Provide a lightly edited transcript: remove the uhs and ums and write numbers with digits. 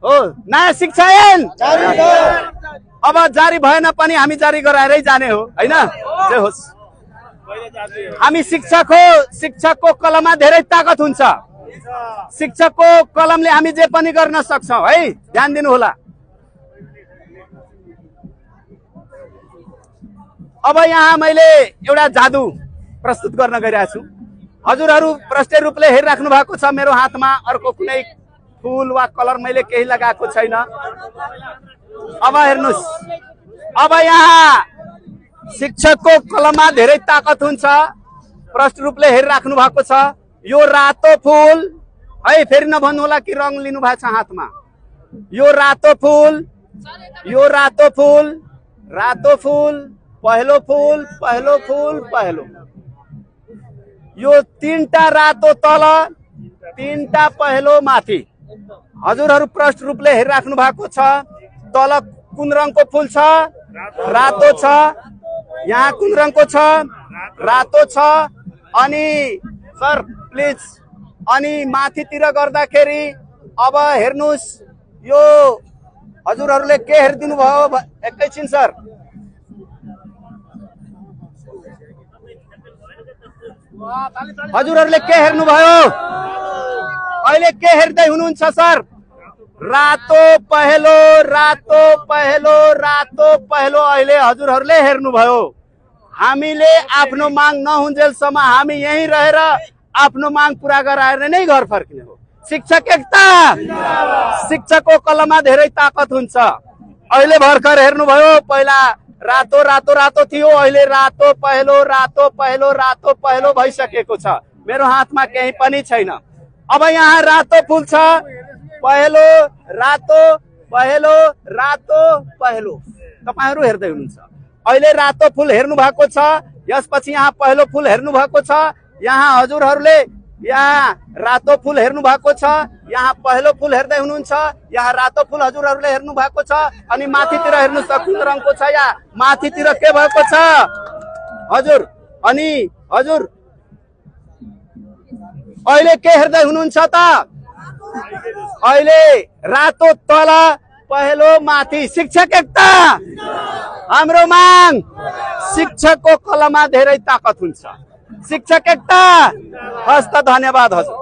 हो नयाँ शिक्षा ऐन अब जारी भएन पनि हामी जारी गराएरै जाने हो हैन। जे होस् हामी शिक्षकको कलममा धेरै ताकत हुन्छ। शिक्षकको कलमले हामी जे पनि गर्न सक्छौं है, ध्यान दिनु होला। अब यहाँ मैले एउटा जादु प्रस्तुत गर्न गइरहेको छु। हजुरहरू प्रष्ट रूपले हेरिराख्नु भएको छ मेरो हातमा अर्को कुनै फूल वा कलर मैले केही लगाएको छैन। अब हेर्नुस्, अब यहाँ शिक्षकको कलममा धेरै ताकत हुन्छ। प्रष्ट रूपले हेरिराख्नु भएको छ। यो रातो फूल है, फेरि नभन्नु होला कि रङ लिनु भएको छ हातमा। यो रातो फूल, यो रातो फूल, रातो फूल, पहलो फूल, पहलो फूल, पहलो। यो तीनटा रातो तल, तीनटा पहलो माथि। हजुरहरू प्रष्ट रूपले हेरिराख्नु भएको छ। तल कुन रङको फूल छ? रातो छ। यहाँ कुन रङको छ? रातो छ। अनि सर प्लिज, अनि माथितिर गर्दाखेरि अब हेर्नुस्, यो हजुरहरूले के हेरिदिनु भयो एकैछिन सर। हजुरहरूले के हेर्नुभयो? अहिले के हेर्दै हुनुहुन्छ सर? रातो पहेलो, रातो पहेलो, रातो पहेलो अहिले हजुरहरूले हेर्नुभयो। हामीले आफ्नो माग नहुन्जेलसम्म हामी यही रहेर आफ्नो माग पूरा गराएर नै घर फर्किने हो। शिक्षक एकता, शिक्षकको कलममा धेरै ताकत हुन्छ। अहिले भर्खर हेर्नुभयो, पहिला रातो रातो रातो थियो, अहिले रातो पहेलो, रातो पहेलो, रातो पहेलो भइसकेको छ। मेरो हातमा केही पनि छैन। अब यहाँ रातो फूल छ, पहेलो, रातो, पहेलो, रातो, पहेलो। तपाईहरु हेर्दै हुनुहुन्छ। अहिले रातो फूल हेर्नु भएको छ, यसपछि यहाँ पहेलो फूल हेर्नु भएको छ। यहाँ हजुरहरूले यहाँ रातो फूल हेर्नु भएको छ, यहाँ पहेलो फूल हेर्दै हुनुहुन्छ, यहाँ रातो फूल हजुरहरूले हेर्नु भएको छ। अनि माथितिर हेर्नुस् त कुन रङको छ, यहाँ माथितिर के भएको छ हजुर। अनि हजुर अहिले के हेर्दै हुनुहुन्छ त? अहिले रातो तल, पहेलो माथि। शिक्षक एकता, हाम्रो माग। शिक्षकको कलममा धेरै ताकत हुन्छ। शिक्षक एकता। हस्त धन्यवाद हजुर।